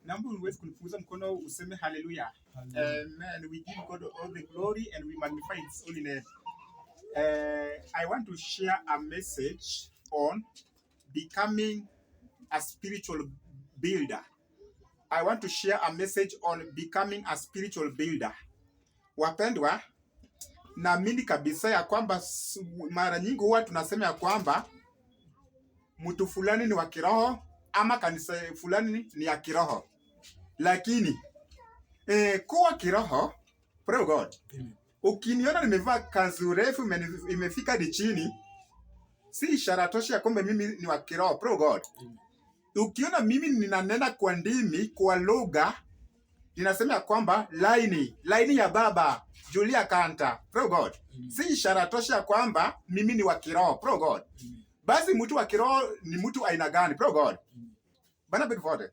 Naomba uweze kunipunguza mkono useme hallelujah. Amen. We give God all the glory and we magnify His holy name. I want to share a message on becoming a spiritual builder. I want to share a message on becoming a spiritual builder. Wapendwa, naamini kabisa ya kwamba mara nyingi huwa tunasema ya kwamba mtu fulani ni wa kiroho ama kanisa fulani ni ya kiroho. Lakini kuwa kiroho, praise God. Ukiniona nimevaa kanzu refu imefika hadi chini, si ishara tosha ya kwamba mimi ni wa kiroho, praise God. Ukiona mimi ninanena kwa ndimi, kwa lugha, ninasema ya kwamba laini ya baba Julia Kanta, praise God. Si ishara tosha ya kwamba mimi ni wa kiroho, praise God. Basi mtu wa kiroho ni mtu aina gani, praise God. Bana big for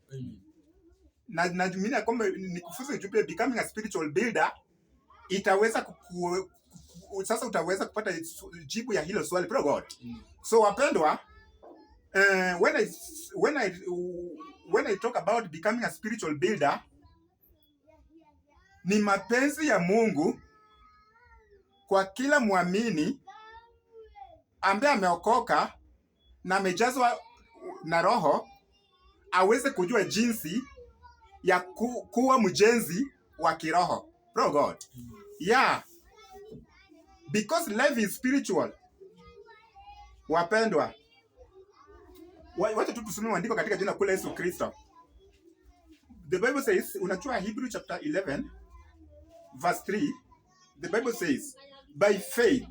na mimi na kwamba nikufunza ujumbe becoming a spiritual builder, itaweza sasa utaweza kupata jibu ya hilo swali, praise God. So wapendwa, when I talk about becoming a spiritual builder, ni mapenzi ya Mungu kwa kila muamini ambaye ameokoka na amejazwa na Roho aweze kujua jinsi ya kuwa mjenzi wa kiroho, praise God. Yeah, because life is spiritual. Wapendwa, wacha tu tusome maandiko katika jina kula Yesu Kristo. The Bible says, unachua Hebrew chapter 11 verse 3, the Bible says, by faith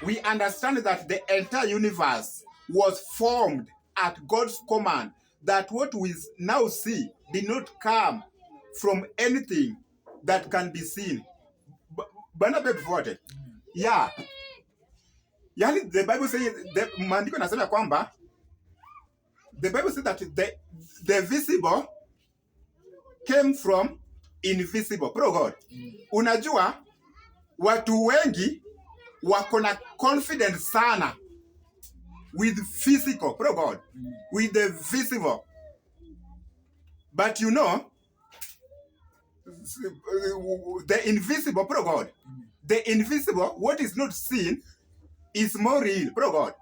we understand that the entire universe was formed at God's command, that what we now see did not come from anything that can be seen. Bana bevote. Yeah. Yani the Bible says, the maandiko nasema kwamba the Bible says that the visible came from invisible. Praise God. Unajua watu wengi wako na confidence sana with physical, praise God, with the visible. But you know, the invisible, praise God, the invisible, what is not seen is more real, praise God.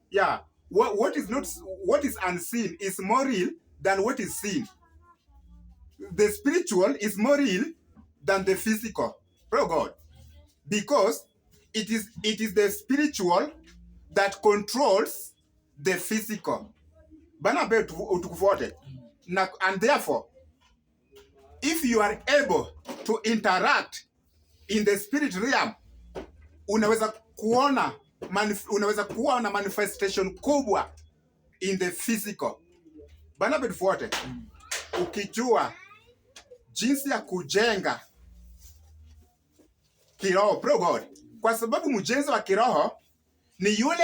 Yeah, what is unseen is more real than what is seen. The spiritual is more real than the physical, praise God, because it is the spiritual that controls the physical. And therefore, if you are able to interact in the spirit realm, unaweza kuona manifestation kubwa in the physical. Bana betufuate. Ukijua jinsi ya kujenga kiroho, praise God. Kwa sababu mjenzi wa kiroho ni yule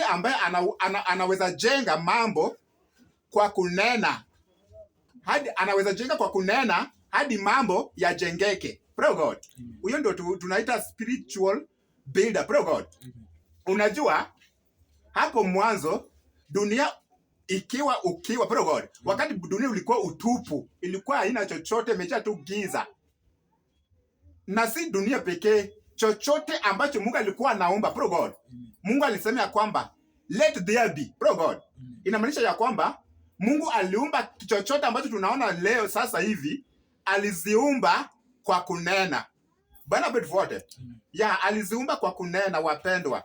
ambaye anaweza jenga mambo kwa kunena. Anaweza jenga kwa kunena hadi mambo yajengeke, praise God. Huyo ndio tunaita spiritual builder, praise God. Unajua hapo mwanzo dunia ukiwa, praise God. Wakati dunia ulikuwa utupu, ilikuwa haina chochote, imejaa tu giza. Na si dunia pekee, chochote ambacho Mungu alikuwa anaomba, praise God. Mungu alisema ya kwamba let there be, praise God. Inamaanisha ya kwamba Mungu aliumba chochote ambacho tunaona leo sasa hivi, aliziumba kwa kunena. Bana betufuate. Yeah, aliziumba kwa kunena, wapendwa.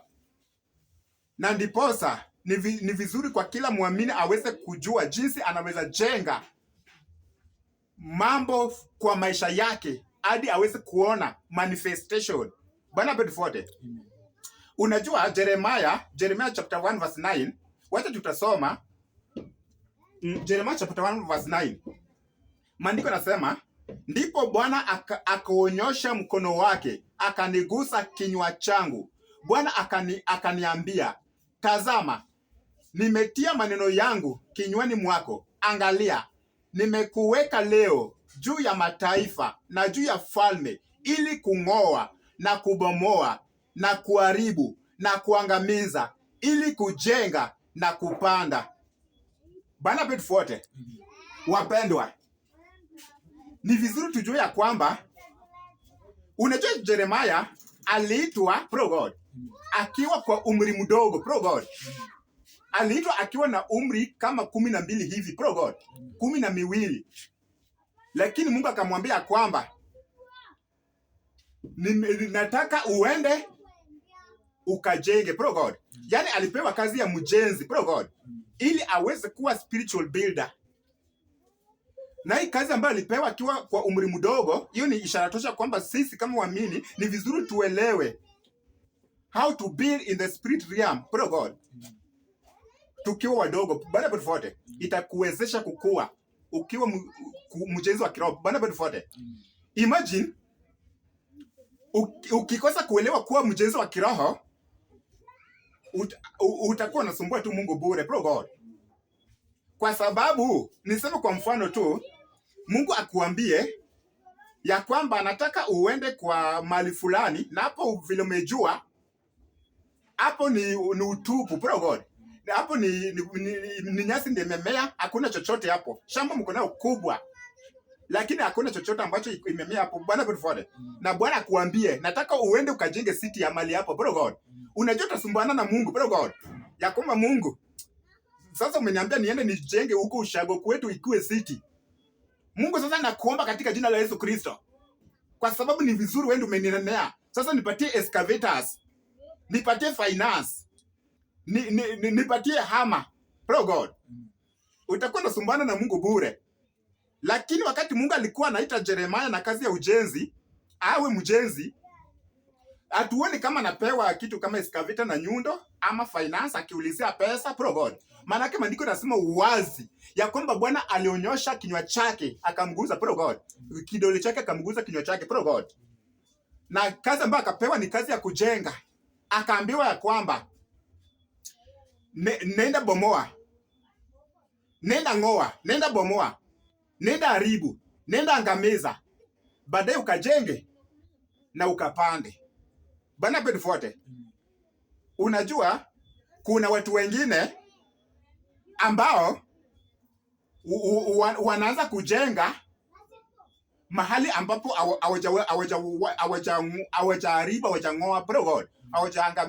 Na ndiposa ni vizuri kwa kila muamini aweze kujua jinsi anaweza jenga mambo kwa maisha yake hadi aweze kuona manifestation. Bana betufuate. Unajua Jeremiah chapter 1 verse 9, wacha tutasoma Jeremiah chapter 1 verse 9. Maandiko nasema, ndipo Bwana akaonyosha mkono wake, akanigusa kinywa changu. Bwana akaniambia, tazama, nimetia maneno yangu kinywani mwako. Angalia, nimekuweka leo juu ya mataifa na juu ya falme, ili kung'oa na kubomoa na kuharibu na kuangamiza, ili kujenga na kupanda. Bana betufuate. Wapendwa, ni vizuri tujue ya kwamba unajua Jeremiah aliitwa pro God akiwa kwa umri mdogo pro God. Aliitwa akiwa na umri kama 12 hivi pro God, 12. Lakini Mungu akamwambia kwamba nataka uende ukajenge pro God. Yani alipewa kazi ya mjenzi pro God ili aweze kuwa spiritual builder. Na hii kazi ambayo alipewa akiwa kwa umri mdogo, hiyo ni ishara tosha kwamba sisi kama waamini ni vizuri tuelewe how to build in the spirit realm pro God. Tukiwa wadogo bana bote itakuwezesha kukua ukiwa mjenzi wa kiroho bana bote. Imagine ukikosa kuelewa kuwa mjenzi wa kiroho, utakuwa unasumbua tu Mungu bure pro God. Kwa sababu niseme kwa mfano tu, Mungu akuambie ya kwamba anataka uende kwa mali fulani, na hapo vile umejua hapo ni utupu pro God. Na hapo ni nyasi ndio imemea, hakuna chochote hapo. Shamba mko nao kubwa, lakini hakuna chochote ambacho imemea hapo bwana God. Na Bwana akuambie nataka uende ukajenge city ya mali hapo pro God. Unajua utasumbuana na Mungu pro God. Ya kwamba Mungu, sasa umeniambia niende nijenge huko ushago kwetu ikiwe city. Mungu, sasa nakuomba katika jina la Yesu Kristo, kwa sababu ni vizuri wewe umeninenea. Sasa nipatie excavators, nipatie finance, nipatie hammer pro God. Utakuwa unasumbana na Mungu bure. Lakini wakati Mungu alikuwa anaita Jeremiah na kazi ya ujenzi, awe mjenzi, atuone kama anapewa kitu kama excavator na nyundo ama finance akiulizia pesa pro God. Maana yake maandiko yanasema uwazi ya kwamba Bwana alionyosha kinywa chake akamguza pro God. Kidole chake akamguza kinywa chake pro God. Na kazi ambayo akapewa ni kazi ya kujenga. Akaambiwa ya kwamba nenda bomoa, nenda ngoa, nenda bomoa, nenda haribu, nenda angamiza, baadaye ukajenge na ukapande. Bana Bedforte, unajua kuna watu wengine ambao wanaanza kujenga mahali ambapo hawajaharibu, hawajangoa pro God,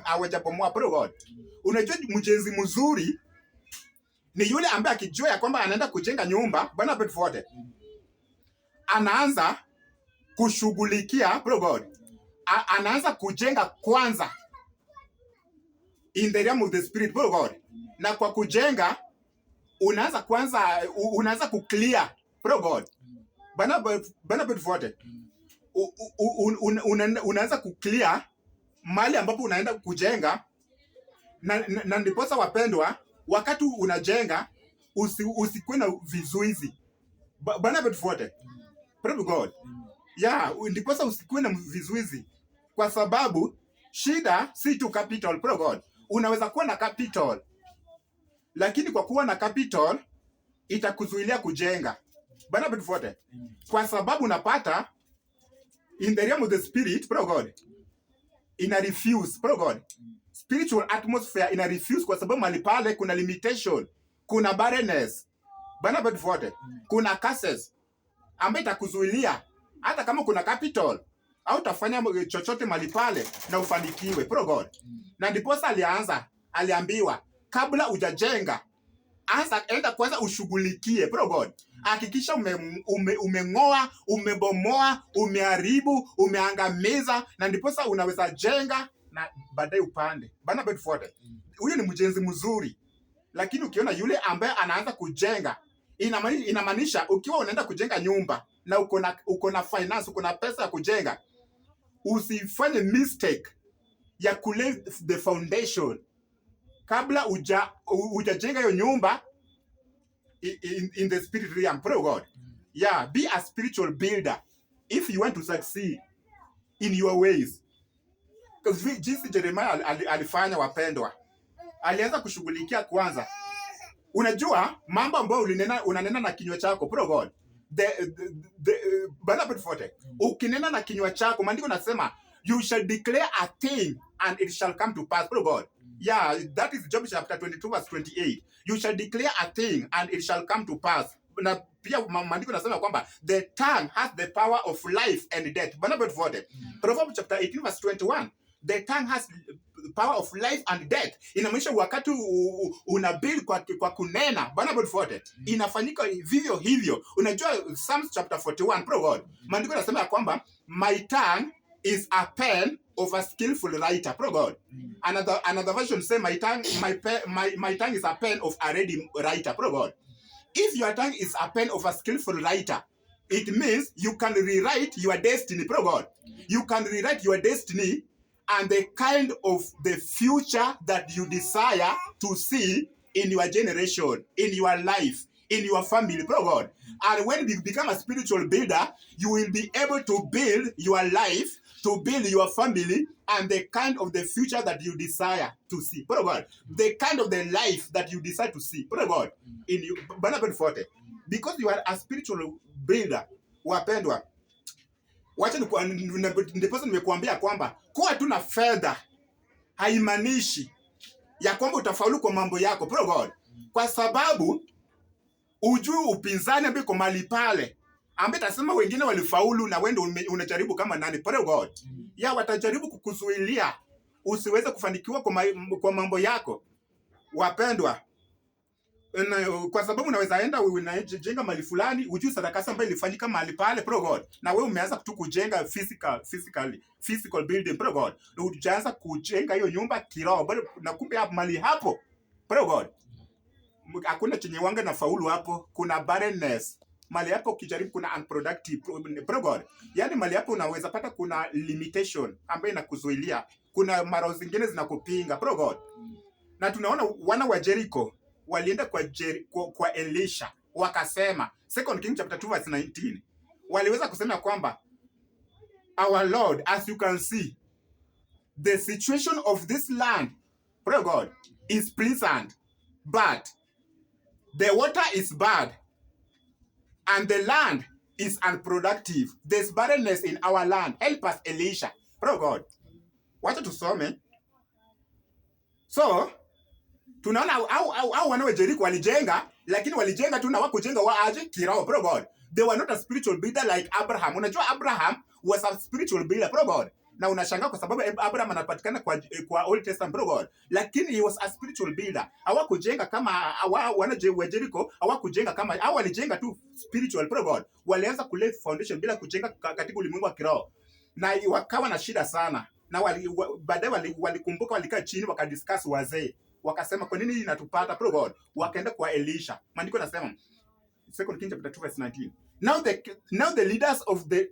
hawajabomoa pro God. Unajua mjenzi mzuri ni yule ambaye akijua ya kwamba anaenda kujenga nyumba bana Bedforte, anaanza kushughulikia pro God. Anaanza kujenga kwanza in the realm of the spirit pro God. Na kwa kujenga unaanza kwanza, unaanza kuclear pro God bana Bedforte. Unaanza kuclear mali ambapo unaenda kujenga, na ndiposa wapendwa, wakati unajenga usikuwe na vizuizi bana Bedforte pro God. Yeah, ndiposa usikuwe na vizuizi, kwa sababu shida si tu capital pro God. Unaweza kuwa na capital, lakini kwa kuwa na capital itakuzuilia kujenga bana Bedforte, kwa sababu unapata in the realm of the spirit pro God ina refuse pro God. Spiritual atmosphere ina refuse, kwa sababu mahali pale kuna limitation, kuna barrenness bana Bedforte, kuna curses ambayo itakuzuilia hata kama kuna capital au utafanya chochote mahali pale na ufanikiwe pro God. Na ndiposa aliambiwa kabla hujajenga, anza enda kwanza ushughulikie pro God. Hakikisha umeng'oa, umebomoa, umeharibu, umeangamiza, na ndiposa unaweza jenga na baadaye upande bana Bedforte. Huyo ni mjenzi mzuri. Lakini ukiona yule ambaye anaanza kujenga, inamaanisha ukiwa unaenda kujenga nyumba na uko na finance, uko na pesa ya kujenga, usifanye mistake ya kulay the foundation kabla hujajenga hiyo nyumba in the spirit realm pro God. Yeah, be a spiritual builder if you want to succeed in your ways. Because jinsi Jeremiah alifanya wapendwa, alianza kushughulikia kwanza. Unajua mambo ambayo unanena na kinywa chako pro God, bana Bedforte, ukinena na kinywa chako, maandiko nasema you shall declare a thing and it shall come to pass pro God. Yeah, that is Job chapter 22 verse 28. You shall declare a thing and it shall come to pass. Na pia maandiko yanasema kwamba the tongue has the power of life and death. Bwana bote. Proverbs chapter 18 verse 21. The tongue has power of life and death. Inamaanisha wakati unabii kwa kunena, Bwana bote, inafanyika vivyo hivyo. Unajua Psalms chapter 41, pro God, maandiko yanasema kwamba my tongue is a pen of a skillful writer, pro God. Another version say my tongue is a pen of a ready writer, pro God. If your tongue is a pen of a skillful writer, it means you can rewrite your destiny, pro God. You can rewrite your destiny and the kind of the future that you desire to see in your generation, in your life, in your family, pro God. And when you become a spiritual builder, you will be able to build your life, to build your family, and the kind of the future that you desire to see, pro God. The kind of the life that you desire to see, pro God, in you. Because you are a spiritual builder, wapendwa, wacha ndiposa nimekuambia kwamba kuwa tu na fedha haimaanishi ya kwamba utafaulu kwa mambo yako, pro God. Kwa sababu ujui upinzani ambaye kwa mali pale ambaye tasema wengine walifaulu na wewe unajaribu kama nani, pro God. Ya watajaribu kukuzuilia usiweze kufanikiwa kwa mambo yako, wapendwa. Kwa sababu unaweza enda unajenga mali fulani, ujui sarakasi ambayo ilifanyika mali pale, pro God, na wewe umeanza tu kujenga physical building, pro God. Unaanza kujenga hiyo nyumba kiroho, bado na kumbe hapo mali hapo, pro God, hakuna chenye wanga na faulu hapo. Kuna barrenness mali hapo, ukijaribu kuna unproductive, pro God. Yani mali hapo unaweza pata kuna limitation ambayo inakuzuilia, kuna maro zingine zinakupinga, pro God. Na tunaona wana wa Jericho walienda kwa Elisha wakasema, 2 Kings chapter 2 verse 19, waliweza kusema kwamba our Lord, as you can see, the situation of this land, pray God, is pleasant, but the water is bad and the land is unproductive. There's barrenness in our land. Help us, Elisha. Pray God. Wacha tusome. So tunaona au wana wa Jericho walijenga, lakini walijenga tu na wakujenga waaje kiroho, pro God. They were not a spiritual builder like Abraham. Unajua Abraham was a spiritual builder, pro God. Na unashangaa kwa sababu Abraham anapatikana kwa Old Testament, pro God. Lakini he was a spiritual builder. Hawakujenga kama wana wa Jericho, hawakujenga kama hao, walijenga tu spiritual, pro God. Walianza kulay foundation bila kujenga katika ulimwengu wa kiroho. Na wakawa na shida sana. Na baadaye walikumbuka, walikaa chini wakadiscuss wazee. Wakasema kwa nini inatupata, pro God? Wakaenda kwa Elisha. Maandiko nasema 2 Kings chapter 2 verse 19. Now the leaders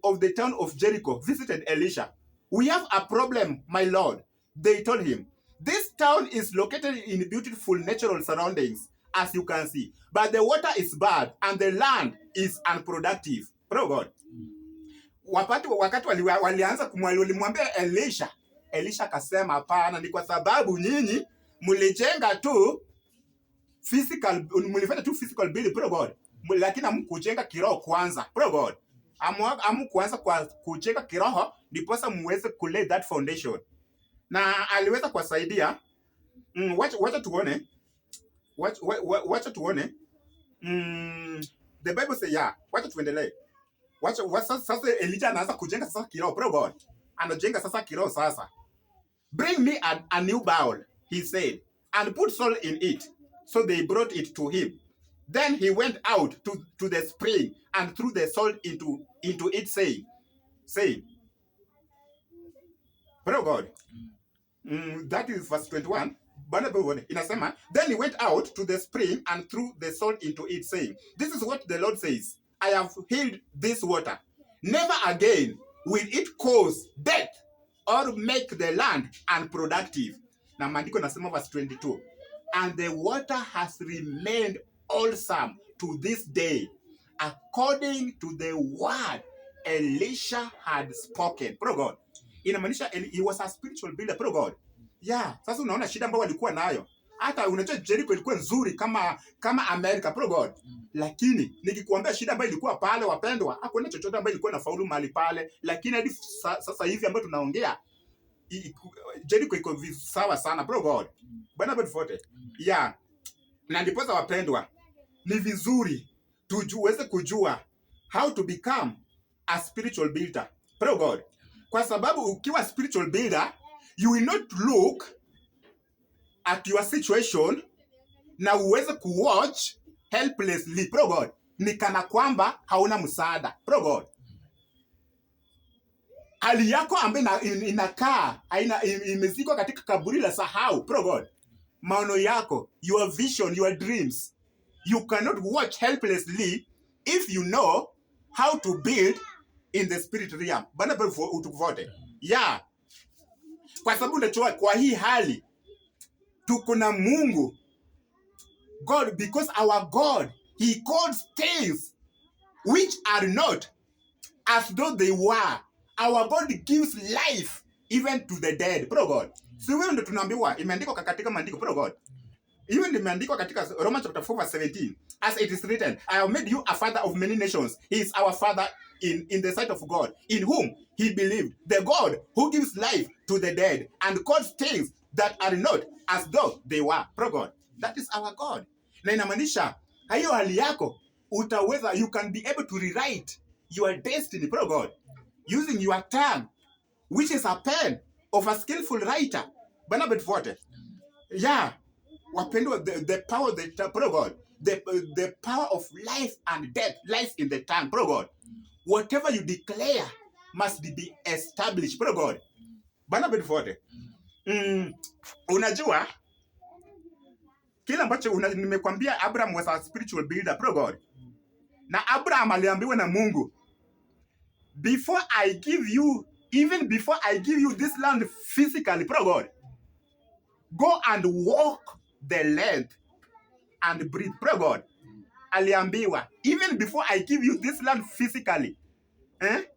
of the town of Jericho visited Elisha. We have a problem, my Lord. They told him, this town is located in beautiful natural surroundings, as you can see, but the water is bad and the land is unproductive. Pro God. Wakati walianza kumwambia Elisha, Elisha akasema hapana, ni kwa sababu nyinyi mlijenga tu mlifanya tu physical build, pro God, lakini hamkujenga kiroho kwanza, pro God. Hamkuanza kwa kujenga kiroho ndiposa muweze kulay that foundation. Na aliweza kuwasaidia. Wacha tuone. Wacha tuone. The Bible say wacha tuendelee. Sasa Elijah anaanza kujenga sasa kiroho, pro God. Anajenga sasa kiroho sasa. Bring me a new bowl, he said, and put salt in it. So they brought it to him. Then he went out to the spring and threw the salt into it, saying, pray God. That is verse 21. Inasema, then he went out to the spring and threw the salt into it, saying, this is what the Lord says, I have healed this water. Never again will it cause death or make the land unproductive. Na maandiko nasema verse 22. And the water has remained wholesome to this day, according to the word Elisha had spoken. Pro God. Inamaanisha he was a spiritual builder, pro God. Sasa unaona shida ambayo walikuwa nayo. Hata unajua Jericho ilikuwa nzuri kama America, pro God. Lakini nikikuambia shida ambayo ilikuwa pale, wapendwa, hakuna chochote ambayo ilikuwa na faulu mahali pale. Lakini hadi sasa hivi ambayo tunaongea, Jericho iko sawa sana, pro God. Bwana bado forte. Na ndiposa wapendwa, ni vizuri tuweze kujua how to become a spiritual builder. Praise God. Kwa sababu ukiwa spiritual builder, you will not look at your situation na uweze kuwatch helplessly. Praise God. Ni kana kwamba hauna msaada. Praise God. Hali yako ambayo inakaa imezikwa katika kaburi la sahau. Praise God. Maono yako, your vision, your dreams, you cannot watch helplessly if you know how to build in the spirit realm. Bana utukuvote. Yeah. Kwa sababu unajua kwa hii hali tuko na Mungu. God, because our God, he calls things which are not as though they were. Our God gives life even to the dead. Praise God. Si wewe ndo tunaambiwa imeandikwa katika maandiko. Praise God. Even imeandikwa katika Romans chapter 4 verse 17. As it is written, I have made you a father of many nations. He is our father in the sight of God, in whom he believed. The God who gives life to the dead and calls things that are not as though they were. Praise God. That is our God. Na inamaanisha hiyo hali yako utaweza, you can be able to rewrite your destiny. Praise God. Using your tongue, which is a pen of a skillful writer. Bana betvote. Yeah. Wapendwa, the power of the tongue. Praise God. The power of life and death lies in the tongue. Praise God. Whatever you declare must be established. Praise God. Bana betvote. Unajua kila ambacho nimekwambia, Abraham was a spiritual builder. Praise God. Na Abraham aliambiwa na Mungu, before I give you this land physically, praise God, go and walk the length and breathe. Praise God. Aliambiwa, even before I give you this land physically,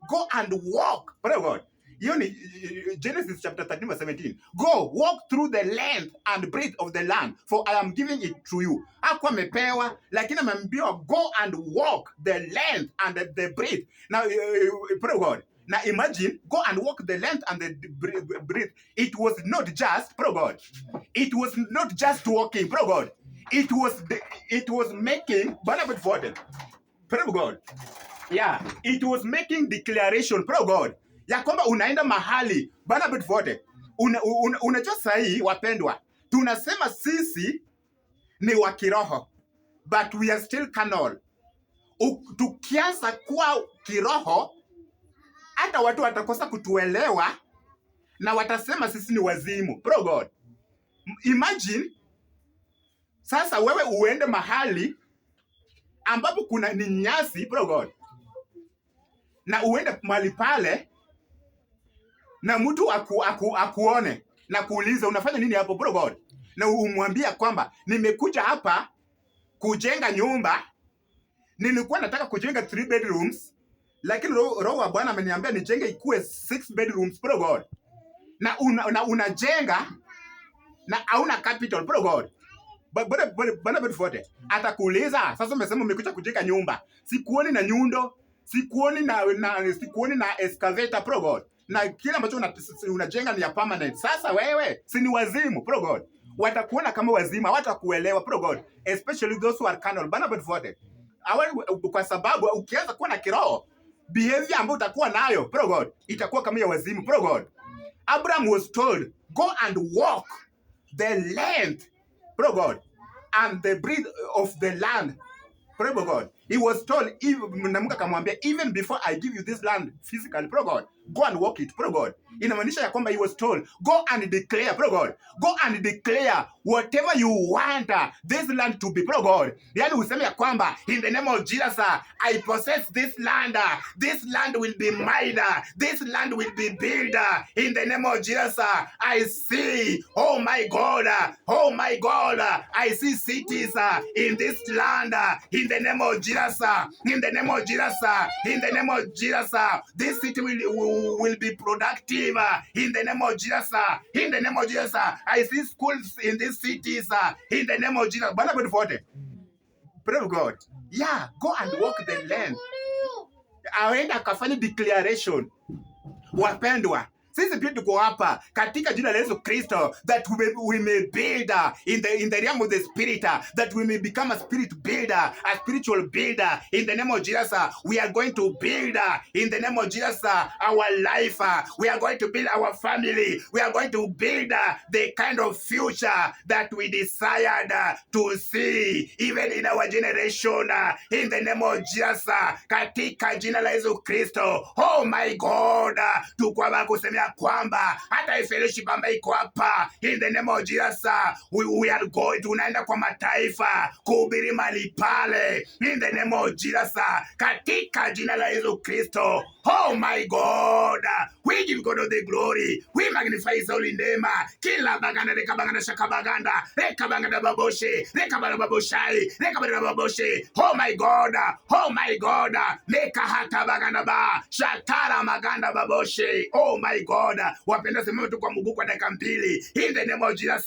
go and walk. Praise God. Hiyo ni Genesis chapter 13 verse 17. Go, walk through the length and breadth of the land, for I am giving it to you. Hakuwa amepewa, lakini ameambiwa go and walk the length and the breadth. Now, praise God. Now imagine, go and walk the length and the breadth. It was not just, praise God. It was not just walking, praise God. It was making, praise God. Yeah, it was making declaration, praise God. Ya kwamba unaenda mahali bana betvote. Unajua sahi wapendwa, tunasema sisi ni wa kiroho, but we are still carnal. Tukianza kuwa kiroho, hata watu watakosa kutuelewa na watasema sisi ni wazimu. Praise God. Imagine sasa wewe uende mahali ambapo kuna ni nyasi, praise God, na uende mahali pale na mtu akuone na kuuliza unafanya nini hapo, praise God, na umwambia kwamba nimekuja hapa kujenga nyumba, nilikuwa nataka kujenga 3 bedrooms, lakini roho wa Bwana ameniambia nijenge ikuwe 6 bedrooms, praise God, na unajenga na hauna capital, praise God. Bana betvote atakuuliza sasa, umesema umekuja kujenga nyumba, sikuoni na nyundo, sikuoni na excavator, praise God, na kila ambacho unajenga ni ya permanent. Sasa wewe si ni wazimu, praise God. Watakuona kama wazimu, hawatakuelewa, praise God, especially those who are carnal. Bana betvote, kwa sababu ukianza kuwa na kiroho, behavior ambayo utakuwa nayo, praise God, itakuwa kama ya wazimu, praise God. Abraham was told, go and walk the length, praise God, and the breadth of the land. Praise God. He was told, even before I give you this land physically, praise God, go and walk it, praise God. Inamaanisha ya kwamba he was told, go and declare, praise God, go and declare whatever you want this land to be, praise God. Yani useme ya kwamba, in the name of Jesus, I possess this land will be mine, this land will be built, in the name of Jesus. I see, oh my God, I see cities in this land, in the name of Jesus. In the name of Jesus, in the name of Jesus, this city will be productive. In the name of Jesus, in the name of Jesus, I see schools in these cities. In the name of Jesus, praise God. Yeah, go and walk the land. Aenda kafanya declaration. Wapendwa, Sisi pia tuko hapa katika jina la Yesu Kristo, that we may build in the realm of the spirit, that we may become a spirit builder, a spiritual builder. In the name of Jesus, we are going to build in the name of Jesus our life. We are going to build our family. We are going to build the kind of future that we desired to see even in our generation. In the name of Jesus, katika jina la Yesu Kristo. Oh my God, tukwaba kusemea kwamba hata fellowship ambayo iko hapa, in the name of Jesus, we are going, tunaenda kwa mataifa kuhubiri mali pale, in the name of Jesus, katika jina la Yesu Kristo. Oh my God, we give God all the glory, we magnify His holy name. Kila baganda reka baganda shaka baganda reka baganda baboshe reka baganda baboshai reka baganda baboshe. Oh my God, oh my God, meka hata baganda ba shatara maganda baboshe. Oh my God, wapenda sema tu kwa Mungu kwa dakika mbili, in the name of Jesus.